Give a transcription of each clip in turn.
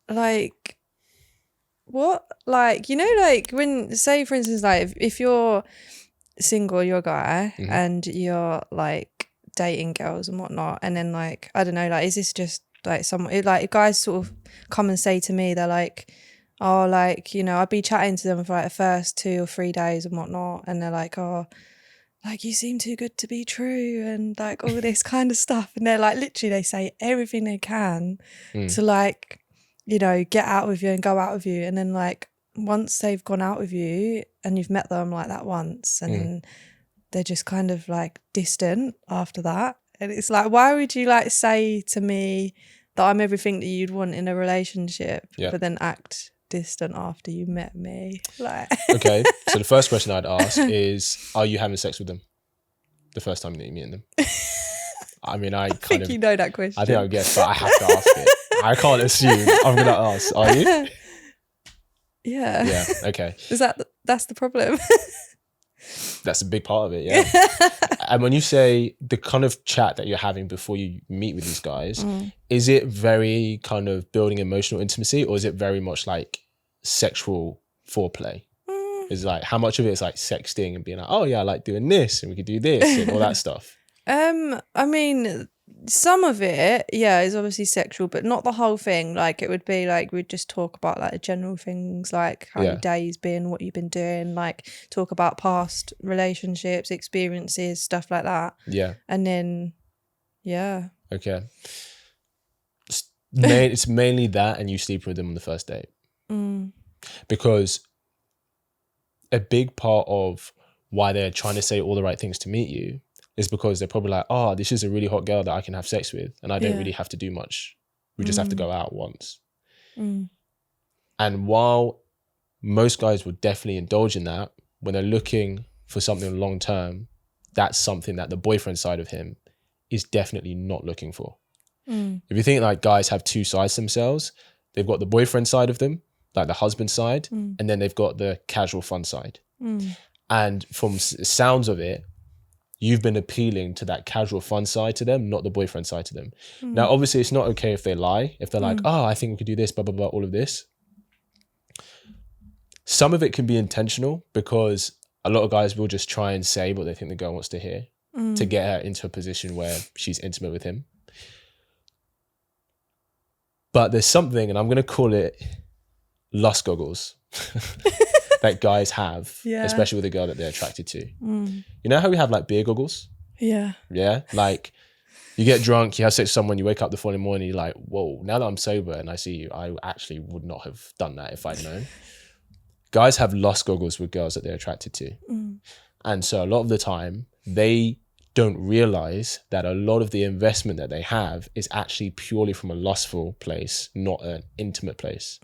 like, what? Like, you know, like when, say for instance, like if you're single, you're a guy and you're like dating girls and whatnot, and then like, I don't know, like, is this just like like guys sort of come and say to me, they're like, oh, like, you know, I'd be chatting to them for like the first 2 or 3 days and whatnot, and they're like, oh, like, you seem too good to be true, and like all this kind of stuff, and they're like, literally, they say everything they can to like, you know, get out with you and go out with you, and then like once they've gone out with you and you've met them like that once, and then they're just kind of like distant after that, and it's like, why would you like say to me that I'm everything that you'd want in a relationship, but then act distant after you met me? Like, okay, so the first question I'd ask is, are you having sex with them the first time that you meet them? I mean, I think you know that question. I think I would guess, but I have to ask it. I can't assume. I'm gonna ask. Are you? Yeah. Yeah. Okay. Is that's the problem? That's a big part of it. Yeah. And when you say the kind of chat that you're having before you meet with these guys, is it very kind of building emotional intimacy, or is it very much like sexual foreplay? Is like, how much of it is like sexting and being like, oh yeah, I like doing this and we could do this and all that stuff? I mean, some of it, yeah, is obviously sexual, but not the whole thing. Like, it would be like, we'd just talk about like the general things, like how your day's been, what you've been doing, like talk about past relationships, experiences, stuff like that. Yeah. And then, yeah. Okay. It's mainly that, and you sleep with them on the first date. Because a big part of why they're trying to say all the right things to meet you is because they're probably like, oh, this is a really hot girl that I can have sex with, and I don't really have to do much. We just have to go out once. And while most guys would definitely indulge in that, when they're looking for something long term, that's something that the boyfriend side of him is definitely not looking for. If you think like guys have two sides to themselves, they've got the boyfriend side of them, like the husband side, and then they've got the casual fun side. And from sounds of it, you've been appealing to that casual fun side to them, not the boyfriend side to them. Now, obviously, it's not okay if they lie. If they're like, oh, I think we could do this, blah, blah, blah, all of this. Some of it can be intentional, because a lot of guys will just try and say what they think the girl wants to hear to get her into a position where she's intimate with him. But there's something, and I'm going to call it lust goggles, that guys have, especially with a girl that they're attracted to. You know how we have like beer goggles? Yeah. Yeah. Like, you get drunk, you have sex with someone, you wake up the following morning, you're like, whoa, now that I'm sober and I see you, I actually would not have done that if I'd known. Guys have lust goggles with girls that they're attracted to. And so a lot of the time, they don't realize that a lot of the investment that they have is actually purely from a lustful place, not an intimate place.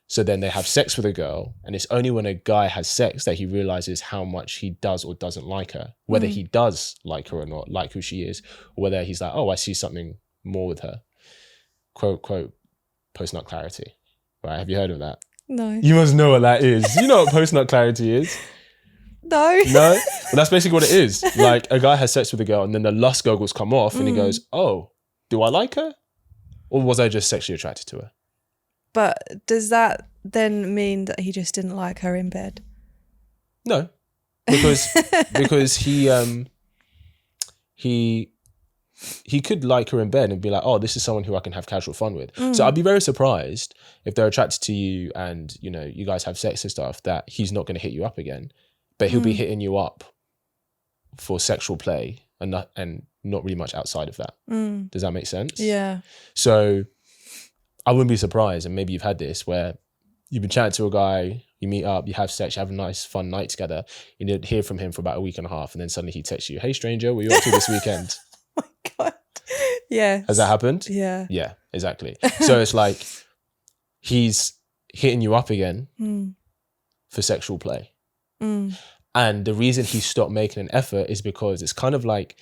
So then they have sex with a girl, and it's only when a guy has sex that he realizes how much he does or doesn't like her, whether he does like her or not, like who she is, or whether he's like, oh, I see something more with her. Quote, quote, post-nut clarity. Right, have you heard of that? No. You must know what that is. You know what post-nut clarity is? No. No? Well, that's basically what it is. Like, a guy has sex with a girl, and then the lust goggles come off, and he goes, oh, do I like her? Or was I just sexually attracted to her? But does that then mean that he just didn't like her in bed? No, because he could like her in bed and be like, oh, this is someone who I can have casual fun with. So I'd be very surprised if they're attracted to you and, you know, you guys have sex and stuff, that he's not going to hit you up again, but he'll be hitting you up for sexual play and not really much outside of that. Does that make sense? Yeah. So I wouldn't be surprised, and maybe you've had this, where you've been chatting to a guy, you meet up, you have sex, you have a nice fun night together, you didn't hear from him for about a week and a half, and then suddenly he texts you, hey stranger, what are you up to this weekend? Oh my God. Yeah. Has that happened? Yeah. Yeah, exactly. So it's like he's hitting you up again for sexual play. And the reason he stopped making an effort is because it's kind of like,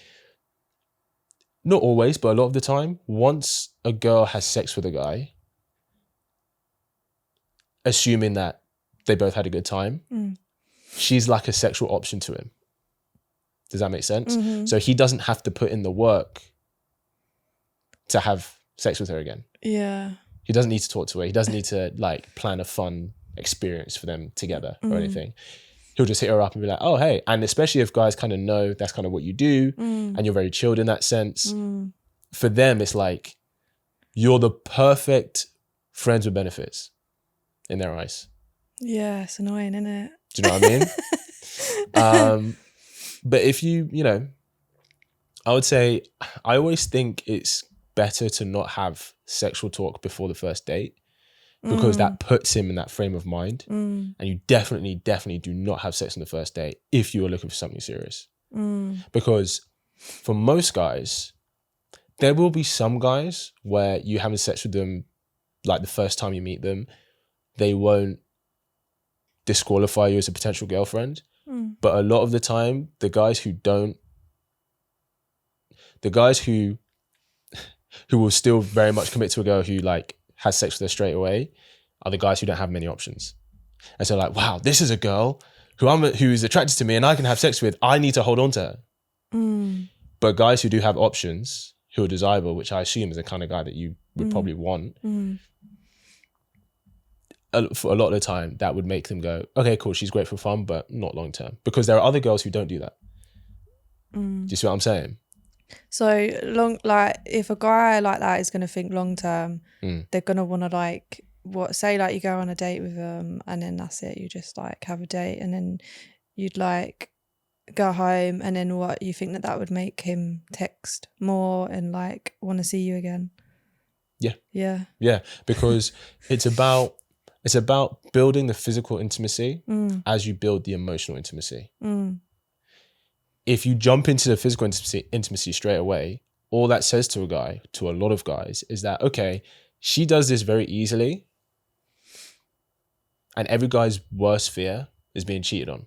not always, but a lot of the time, once a girl has sex with a guy, assuming that they both had a good time, she's like a sexual option to him. Does that make sense? So he doesn't have to put in the work to have sex with her again. Yeah. He doesn't need to talk to her. He doesn't need to like plan a fun experience for them together or anything. He'll just hit her up and be like, oh, hey. And especially if guys kind of know that's kind of what you do and you're very chilled in that sense, for them, it's like you're the perfect friends with benefits in their eyes. Yeah, it's annoying, isn't it? Do you know what I mean? But if you know, I would say, I always think it's better to not have sexual talk before the first date because that puts him in that frame of mind. And you definitely do not have sex on the first date if you are looking for something serious. Because for most guys, there will be some guys where you having sex with them, like the first time you meet them, they won't disqualify you as a potential girlfriend. But a lot of the time, the guys who will still very much commit to a girl who like has sex with her straight away are the guys who don't have many options. And so like, wow, this is a girl who is attracted to me and I can have sex with. I need to hold on to her. But guys who do have options, who are desirable, which I assume is the kind of guy that you would probably want, for a lot of the time, that would make them go, okay, cool, she's great for fun, but not long term. Because there are other girls who don't do that. Do you see what I'm saying? So if a guy like that is going to think long term, they're going to want to like, say like you go on a date with them and then that's it, you just like have a date and then you'd like go home and then what, you think that would make him text more and like want to see you again? Yeah, because it's about building the physical intimacy as you build the emotional intimacy. If you jump into the physical intimacy straight away, all that says to a lot of guys, is that, okay, she does this very easily, and every guy's worst fear is being cheated on.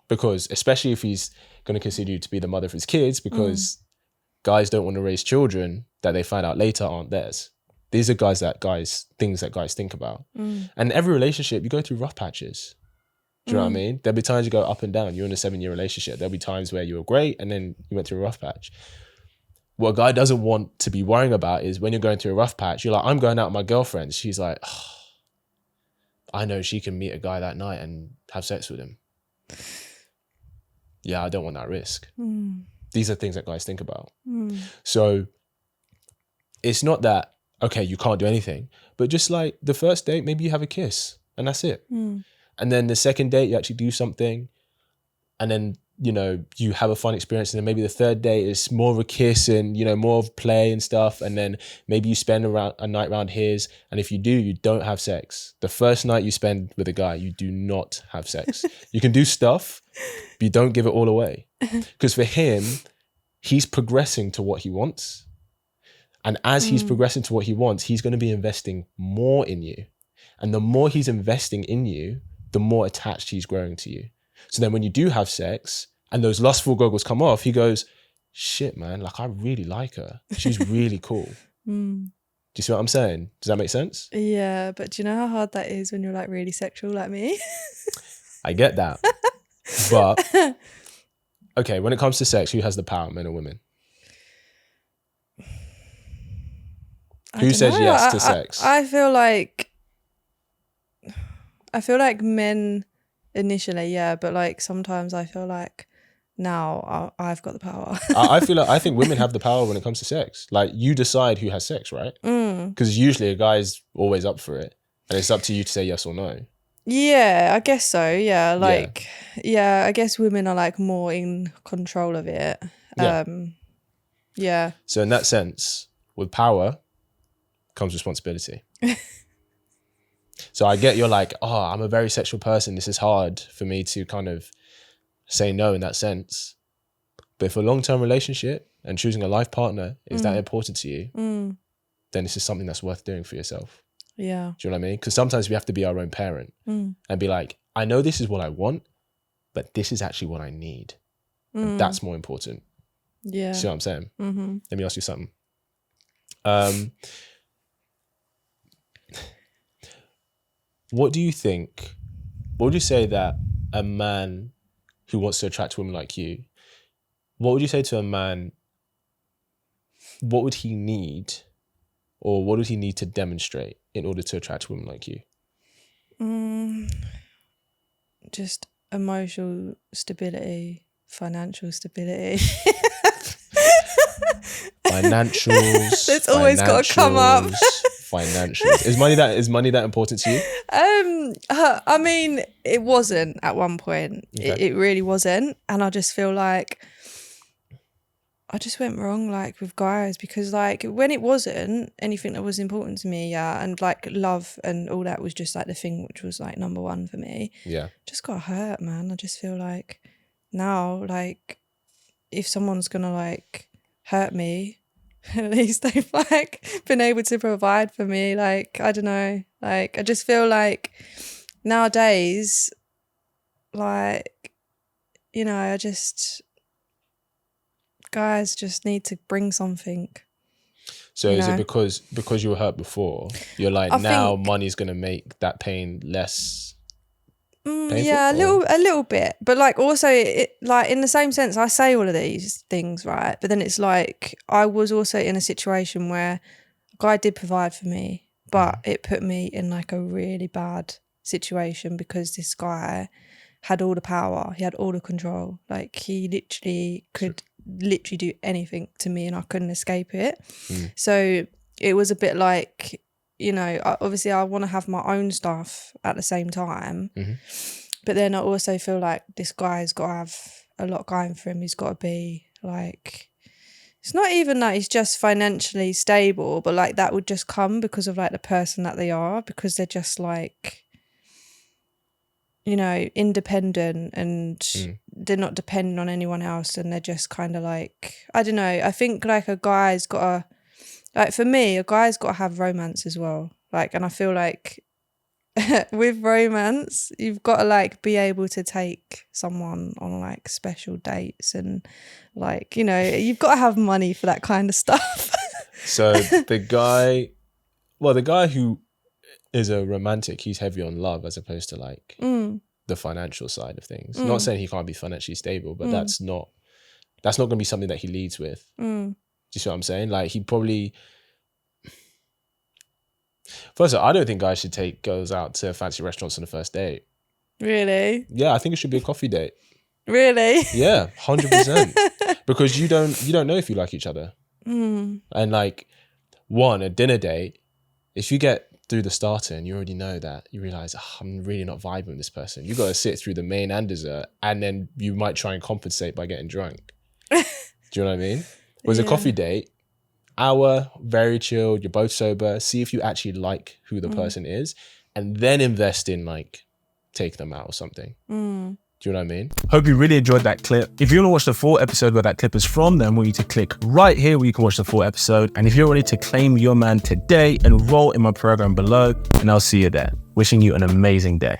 Because especially if he's going to consider you to be the mother of his kids, because guys don't want to raise children that they find out later aren't theirs. These are things that guys think about. And in every relationship, you go through rough patches. Do you know what I mean? There'll be times you go up and down. You're in a 7-year relationship. There'll be times where you were great and then you went through a rough patch. What a guy doesn't want to be worrying about is when you're going through a rough patch, you're like, I'm going out with my girlfriend. She's like, oh, I know she can meet a guy that night and have sex with him. Yeah, I don't want that risk. These are things that guys think about. So it's not that, okay, you can't do anything, but just like the first date, maybe you have a kiss and that's it. And then the second date, you actually do something. And then, you know, you have a fun experience. And then maybe the third date is more of a kiss and, you know, more of play and stuff. And then maybe you spend a night around his. And if you do, you don't have sex. The first night you spend with a guy, you do not have sex. You can do stuff, but you don't give it all away. Because for him, he's progressing to what he wants. And as he's progressing to what he wants, he's going to be investing more in you. And the more he's investing in you, the more attached he's growing to you. So then when you do have sex and those lustful goggles come off, he goes, shit, man, like I really like her. She's really cool. Do you see what I'm saying? Does that make sense? Yeah, but do you know how hard that is when you're like really sexual like me? I get that. But, okay, when it comes to sex, who has the power, men or women? Who says yes to sex? I feel like men initially, yeah, but like sometimes I feel like now I've got the power. I think women have the power when it comes to sex. Like you decide who has sex, right? Because usually a guy's always up for it, and it's up to you to say yes or no. Yeah, I guess so. Yeah, like yeah, I guess women are like more in control of it. Yeah. So in that sense, with power comes responsibility. So I get you're like, oh, I'm a very sexual person. This is hard for me to kind of say no in that sense. But if a long-term relationship and choosing a life partner is that important to you, then this is something that's worth doing for yourself. Yeah. Do you know what I mean? Because sometimes we have to be our own parent and be like, I know this is what I want, but this is actually what I need. And that's more important. Yeah. See what I'm saying? Let me ask you something. What do you think, what would you say that a man who wants to attract a woman like you, what would you say to a man, what would he need or what does he need to demonstrate in order to attract women like you? Just emotional stability, financial stability. Financials. It's always got to come up. Financials. Is money that important to you? I mean, it wasn't at one point. Okay. It really wasn't, and I just feel like I just went wrong, like, with guys, because, like, when it wasn't anything that was important to me, and, like, love and all that was just, like, the thing which was, like, number one for me. Yeah. Just got hurt, man. I just feel like now, like, if someone's gonna, like, hurt me, at least they've, like, been able to provide for me. Like, I don't know. Like, I just feel like nowadays, like, you know, guys just need to bring something. So is it because you were hurt before, you're like, now money's gonna make that pain less painful? Yeah, a little bit. But, like, also, like, in the same sense, I say all of these things, right? But then it's like I was also in a situation where a guy did provide for me, but it put me in, like, a really bad situation because this guy had all the power. He had all the control. Like, he literally could do anything to me and I couldn't escape it. So it was a bit like, you know, obviously I want to have my own stuff at the same time, but then I also feel like this guy's got to have a lot going for him. He's got to be, like, it's not even that he's just financially stable, but, like, that would just come because of, like, the person that they are, because they're just, like, you know, independent and they're not dependent on anyone else, and they're just kind of, like, I don't know. I think, like, a guy's got to, like, for me, a guy's got to have romance as well. Like, and I feel like with romance, you've got to, like, be able to take someone on, like, special dates and, like, you know, you've got to have money for that kind of stuff. So the guy who is a romantic, he's heavy on love as opposed to, like, the financial side of things. Not saying he can't be financially stable, but that's not going to be something that he leads with. Do you see what I'm saying? Like, he probably, first of all, I don't think guys should take girls out to fancy restaurants on the first date. Really? Yeah, I think it should be a coffee date. Really? Yeah, 100%. Because you don't know if you like each other. And, like, a dinner date, if you get through the starter and you already know that, you realize, I'm really not vibing with this person. You got to sit through the main and dessert, and then you might try and compensate by getting drunk. Do you know what I mean? Whereas a coffee date, hour, very chilled, you're both sober, see if you actually like who the person is, and then invest in, like, take them out or something. Do you know what I mean? Hope you really enjoyed that clip. If you want to watch the full episode where that clip is from, then I want you to click right here where you can watch the full episode. And if you're ready to claim your man today, enroll in my program below, and I'll see you there. Wishing you an amazing day.